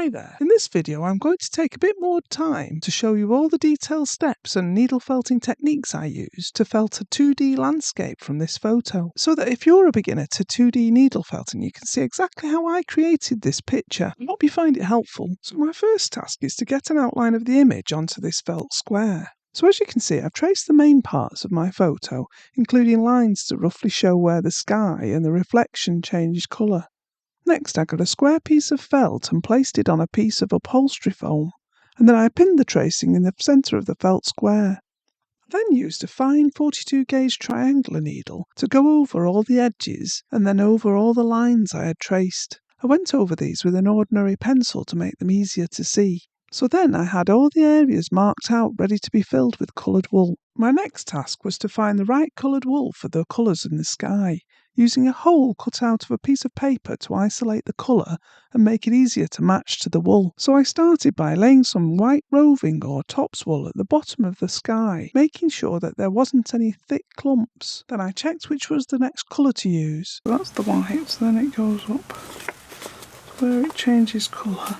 Hi there. In this video I'm going to take a bit more time to show you all the detailed steps and needle felting techniques I use to felt a 2D landscape from this photo, so that if you're a beginner to 2D needle felting you can see exactly how I created this picture. I hope you find it helpful. So my first task is to get an outline of the image onto this felt square. So as you can see, I've traced the main parts of my photo, including lines to roughly show where the sky and the reflection changed colour. Next I got a square piece of felt and placed it on a piece of upholstery foam, and then I pinned the tracing in the centre of the felt square. I then used a fine 42 gauge triangular needle to go over all the edges and then over all the lines I had traced. I went over these with an ordinary pencil to make them easier to see. So then I had all the areas marked out ready to be filled with coloured wool. My next task was to find the right coloured wool for the colours in the sky, using a hole cut out of a piece of paper to isolate the colour and make it easier to match to the wool. So I started by laying some white roving or tops wool at the bottom of the sky, making sure that there wasn't any thick clumps. Then I checked which was the next colour to use. So that's the white, so then it goes up where it changes colour.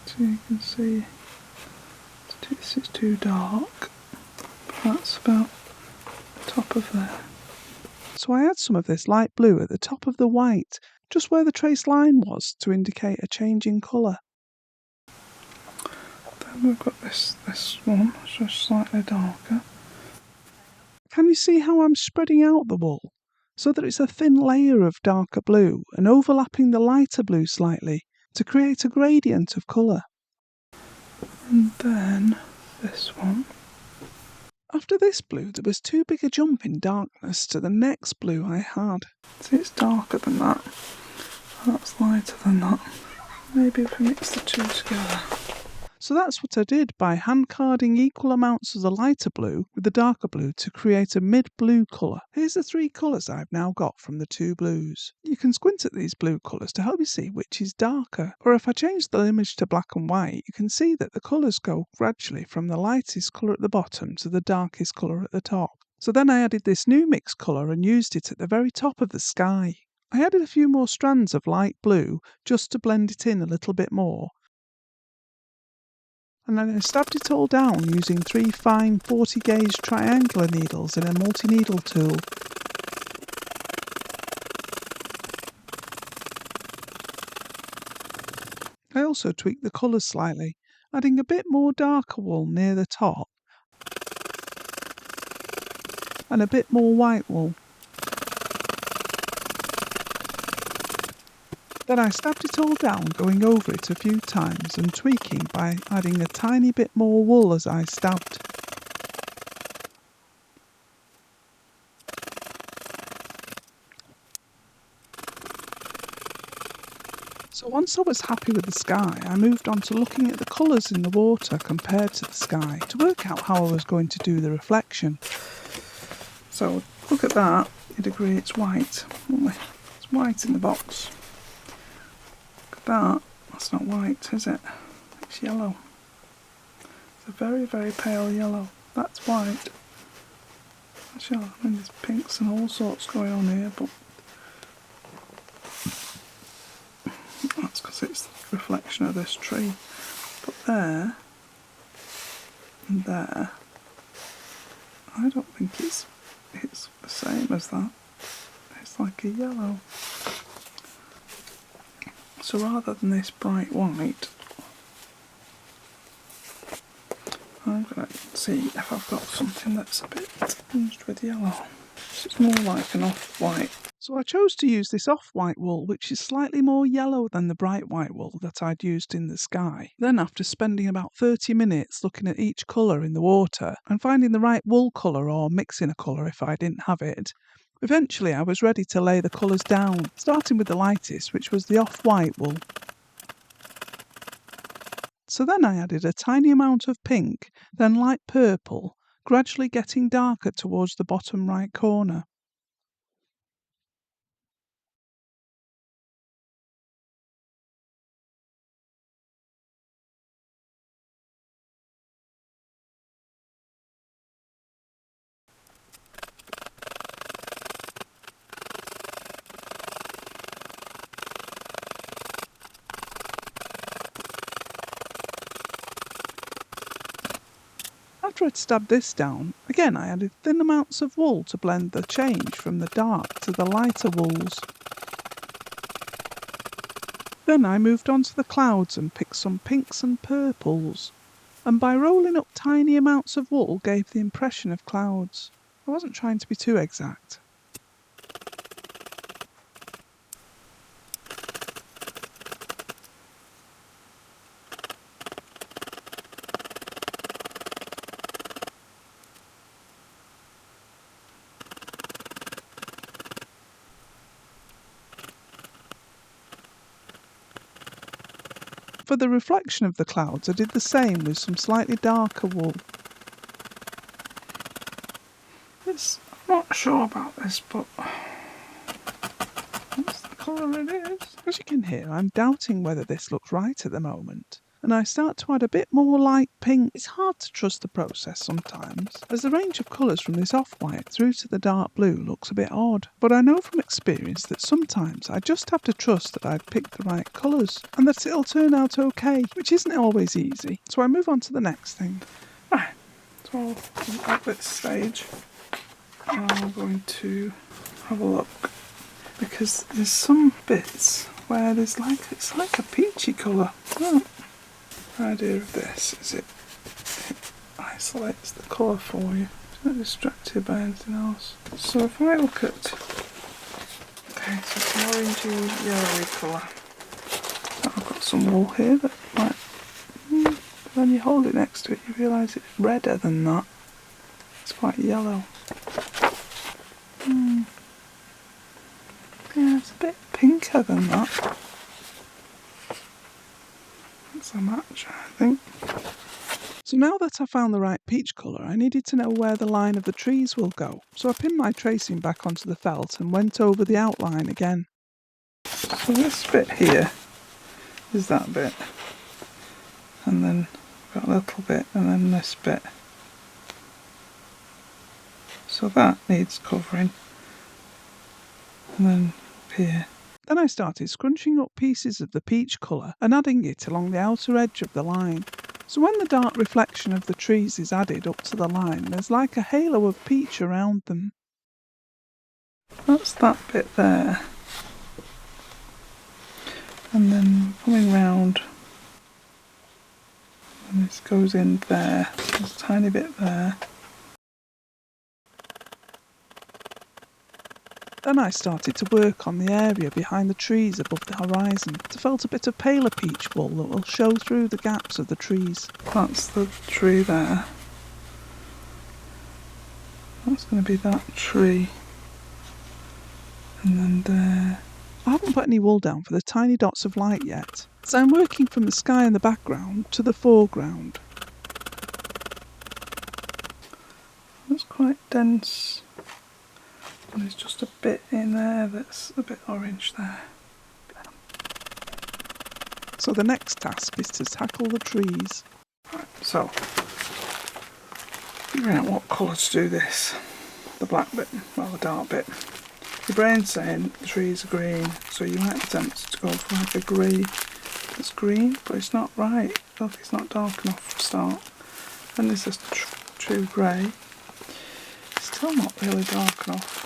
So you can see this is too dark. That's about the top of there. So I add some of this light blue at the top of the white, just where the traced line was, to indicate a change in colour. Then we've got this one, just slightly darker. Can you see how I'm spreading out the wool, so that it's a thin layer of darker blue and overlapping the lighter blue slightly, to create a gradient of colour? And then this one. After this blue, there was too big a jump in darkness to the next blue I had. See, it's darker than that. That's lighter than that. Maybe if we mix the two together. So that's what I did by hand carding equal amounts of the lighter blue with the darker blue to create a mid-blue colour. Here's the three colours I've now got from the two blues. You can squint at these blue colours to help you see which is darker, or if I change the image to black and white you can see that the colours go gradually from the lightest colour at the bottom to the darkest colour at the top. So then I added this new mixed colour and used it at the very top of the sky. I added a few more strands of light blue just to blend it in a little bit more, and then I stabbed it all down using 3 fine 40 gauge triangular needles in a multi-needle tool. I also tweaked the colours slightly, adding a bit more darker wool near the top and a bit more white wool. Then I stabbed it all down, going over it a few times and tweaking by adding a tiny bit more wool as I stabbed. So once I was happy with the sky, I moved on to looking at the colours in the water compared to the sky to work out how I was going to do the reflection. So look at that, you'd agree it's white, wouldn't we? It's white in the box. That's not white, is it? It's yellow. It's a very, very pale yellow. That's white. That's yellow. I mean, there's pinks and all sorts going on here, but that's because it's the reflection of this tree. But there and there, I don't think it's the same as that. It's like a yellow. So rather than this bright white, I'm going to see if I've got something that's a bit tinged with yellow. So it's more like an off-white. So I chose to use this off-white wool, which is slightly more yellow than the bright white wool that I'd used in the sky. Then after spending about 30 minutes looking at each colour in the water and finding the right wool colour or mixing a colour if I didn't have it, eventually I was ready to lay the colours down, starting with the lightest, which was the off-white wool. So then I added a tiny amount of pink, then light purple, gradually getting darker towards the bottom right corner. After I'd stabbed this down, again I added thin amounts of wool to blend the change from the dark to the lighter wools. Then I moved on to the clouds and picked some pinks and purples, and by rolling up tiny amounts of wool gave the impression of clouds. I wasn't trying to be too exact. For the reflection of the clouds, I did the same with some slightly darker wool. I'm not sure about this, but that's the colour it is. As you can hear, I'm doubting whether this looks right at the moment, and I start to add a bit more light pink. It's hard to trust the process sometimes, as the range of colours from this off-white through to the dark blue looks a bit odd, but I know from experience that sometimes I just have to trust that I've picked the right colours, and that it'll turn out okay, which isn't always easy, so I move on to the next thing. Right, so at this stage, I'm going to have a look, because there's some bits where it's like a peachy colour. Oh, the idea of this is it isolates the colour for you. It's not distracted by anything else. So if I look at, okay, so it's an orangey yellowy colour. I've got some wool here that might, when you hold it next to it you realise it's redder than that. It's quite yellow. Yeah, it's a bit pinker than that. That's a match, I think. So now that I found the right peach colour, I needed to know where the line of the trees will go. So I pinned my tracing back onto the felt and went over the outline again. So this bit here is that bit. And then we've got a little bit and then this bit. So that needs covering. And then here. Then I started scrunching up pieces of the peach colour and adding it along the outer edge of the line. So when the dark reflection of the trees is added up to the line, there's like a halo of peach around them. That's that bit there. And then coming round, and this goes in there. There's a tiny bit there. Then I started to work on the area behind the trees above the horizon to felt a bit of paler peach wool that will show through the gaps of the trees. That's the tree there. That's going to be that tree. And then there. I haven't put any wool down for the tiny dots of light yet, so I'm working from the sky in the background to the foreground. That's quite dense. And there's just a bit in there that's a bit orange there. So the next task is to tackle the trees. Right, so figuring out what colour to do this. The black bit, well the dark bit. Your brain's saying the trees are green, so you might be tempted to go for like a grey that's green, but it's not right. Look, it's not dark enough for a start. And this is true grey. It's still not really dark enough.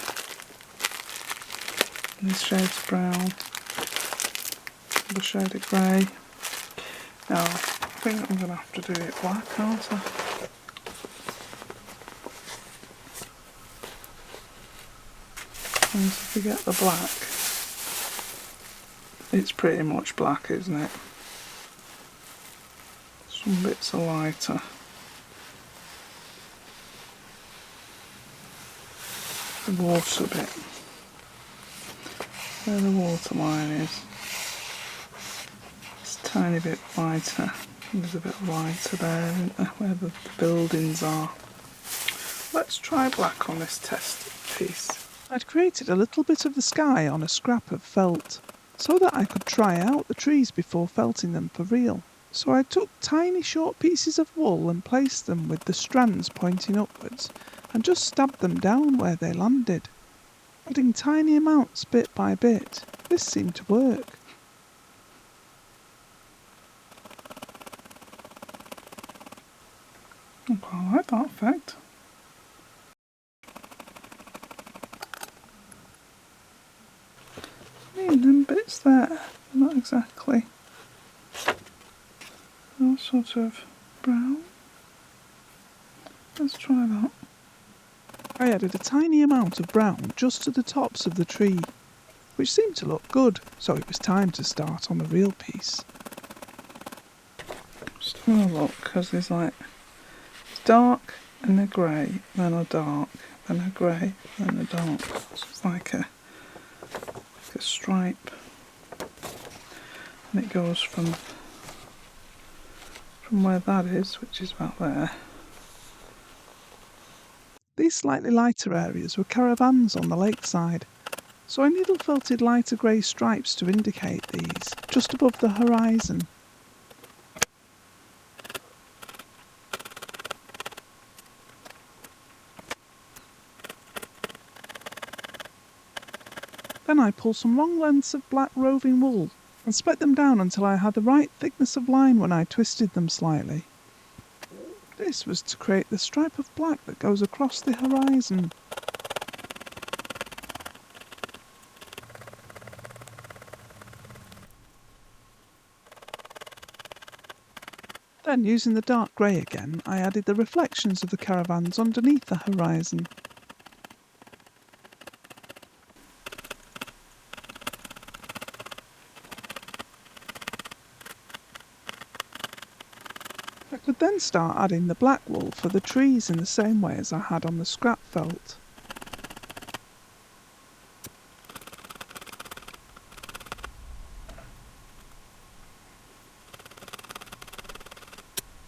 And this shade's brown, the shade of grey. Now, I think I'm going to have to do it black, aren't I? And if we get the black, it's pretty much black, isn't it? Some bits are lighter. The water bit. Where the water line is. It's a tiny bit lighter. There's a bit lighter there, isn't there, where the buildings are. Let's try black on this test piece. I'd created a little bit of the sky on a scrap of felt, so that I could try out the trees before felting them for real. So I took tiny short pieces of wool and placed them with the strands pointing upwards, and just stabbed them down where they landed. Adding tiny amounts bit by bit, this seemed to work. I quite like that effect. Them bits there, not exactly. All sort of brown. Let's try that. I added a tiny amount of brown just to the tops of the tree, which seemed to look good, so it was time to start on the real piece. Just have a look, because there's like dark and a grey, then a dark, then a grey, then a dark. So it's like a stripe, and it goes from where that is, which is about there. These slightly lighter areas were caravans on the lakeside, so I needle felted lighter grey stripes to indicate these, just above the horizon. Then I pulled some long lengths of black roving wool and split them down until I had the right thickness of line when I twisted them slightly. This was to create the stripe of black that goes across the horizon. Then, using the dark grey again, I added the reflections of the caravans underneath the horizon. I could then start adding the black wool for the trees in the same way as I had on the scrap felt.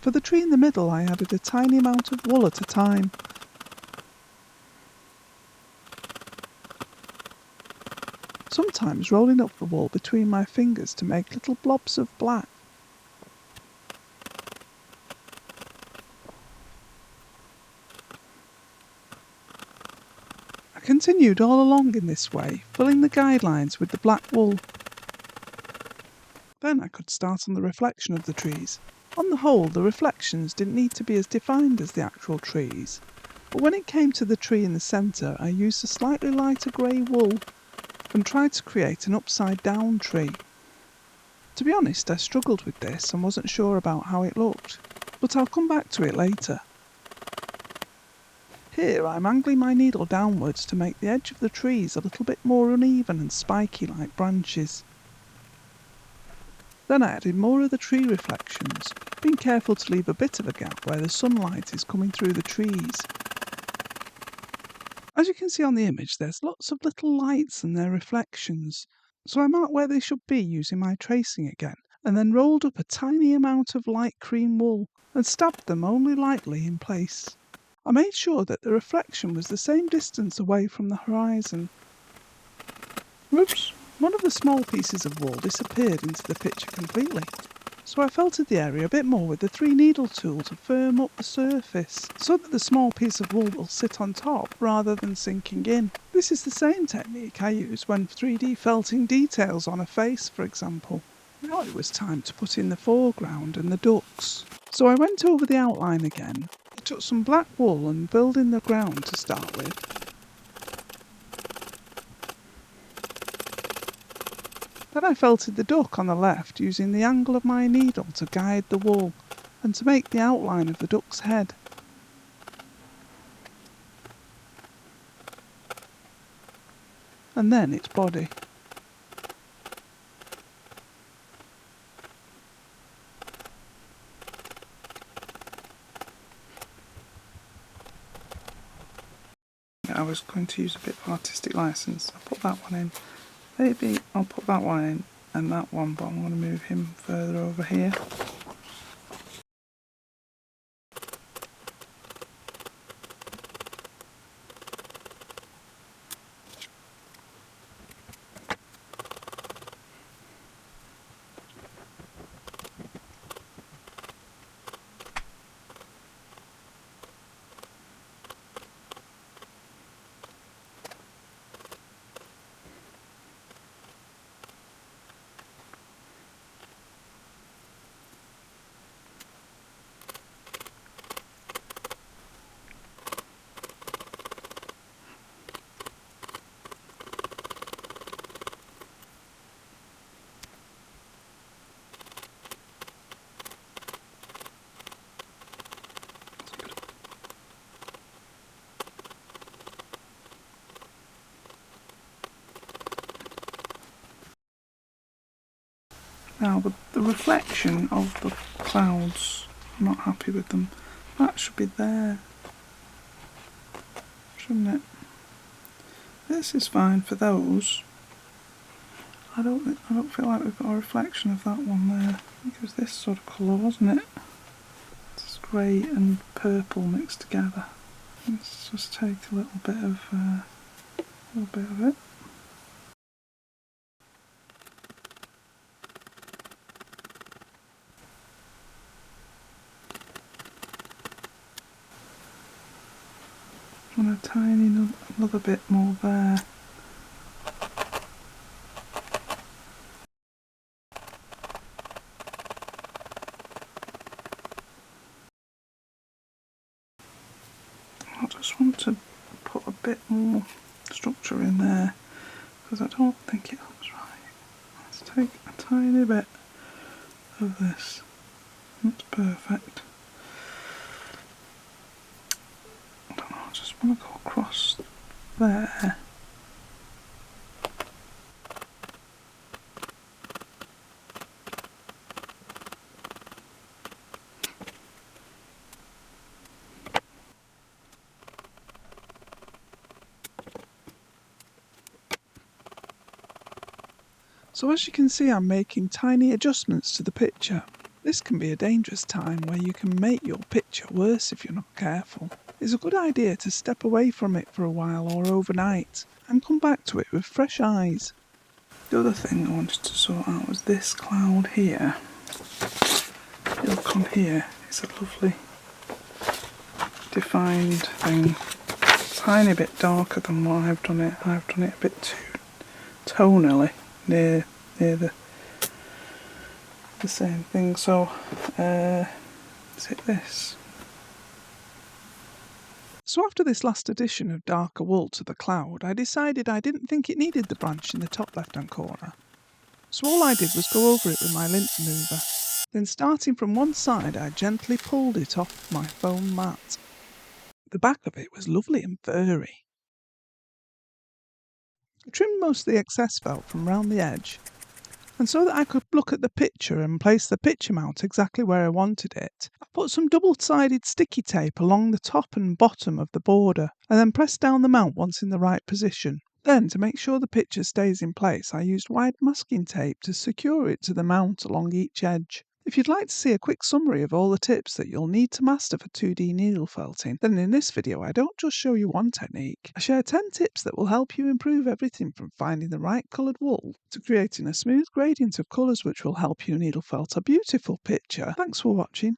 For the tree in the middle I added a tiny amount of wool at a time. Sometimes rolling up the wool between my fingers to make little blobs of black. I continued all along in this way, filling the guidelines with the black wool. Then I could start on the reflection of the trees. On the whole, the reflections didn't need to be as defined as the actual trees, but when it came to the tree in the centre, I used a slightly lighter grey wool and tried to create an upside down tree. To be honest, I struggled with this and wasn't sure about how it looked, but I'll come back to it later. Here I'm angling my needle downwards to make the edge of the trees a little bit more uneven and spiky like branches. Then I added more of the tree reflections, being careful to leave a bit of a gap where the sunlight is coming through the trees. As you can see on the image, there's lots of little lights and their reflections, so I marked where they should be using my tracing again, and then rolled up a tiny amount of light cream wool and stabbed them only lightly in place. I made sure that the reflection was the same distance away from the horizon. Whoops! One of the small pieces of wool disappeared into the picture completely, so I felted the area a bit more with the 3-needle tool to firm up the surface, so that the small piece of wool will sit on top rather than sinking in. This is the same technique I use when 3D felting details on a face, for example. Now it was time to put in the foreground and the ducks, so I went over the outline again. I took some black wool and filled in the ground to start with. Then I felted the duck on the left using the angle of my needle to guide the wool and to make the outline of the duck's head. And then its body. I was going to use a bit of artistic license. I'll put that one in. Maybe I'll put that one in and that one, but I'm going to move him further over here. Now the reflection of the clouds, I'm not happy with them. That should be there, shouldn't it? This is fine for those. I don't feel like we've got a reflection of that one there. I think it was this sort of colour, wasn't it? It's grey and purple mixed together. Let's just take a little bit of it. And a tiny another bit more there. I just want to put a bit more structure in there because I don't think it looks right. Let's take a tiny bit of this. That's perfect. I don't know, I just want to go across there. So as you can see, I'm making tiny adjustments to the picture. This can be a dangerous time where you can make your picture worse if you're not careful. It's a good idea to step away from it for a while or overnight and come back to it with fresh eyes. The other thing I wanted to sort out was this cloud here. Look on here, it's a lovely defined thing. Tiny bit darker than what I've done it. I've done it a bit too tonally near the same thing. So is it this? So after this last addition of darker wool to the cloud, I decided I didn't think it needed the branch in the top left hand corner. So all I did was go over it with my lint remover. Then starting from one side, I gently pulled it off my foam mat. The back of it was lovely and furry. I trimmed most of the excess felt from round the edge, and so that I could look at the picture and place the picture mount exactly where I wanted it, I put some double-sided sticky tape along the top and bottom of the border, and then pressed down the mount once in the right position. Then, to make sure the picture stays in place, I used wide masking tape to secure it to the mount along each edge. If you'd like to see a quick summary of all the tips that you'll need to master for 2D needle felting, then in this video I don't just show you one technique. I share 10 tips that will help you improve everything from finding the right coloured wool to creating a smooth gradient of colours which will help you needle felt a beautiful picture. Thanks for watching.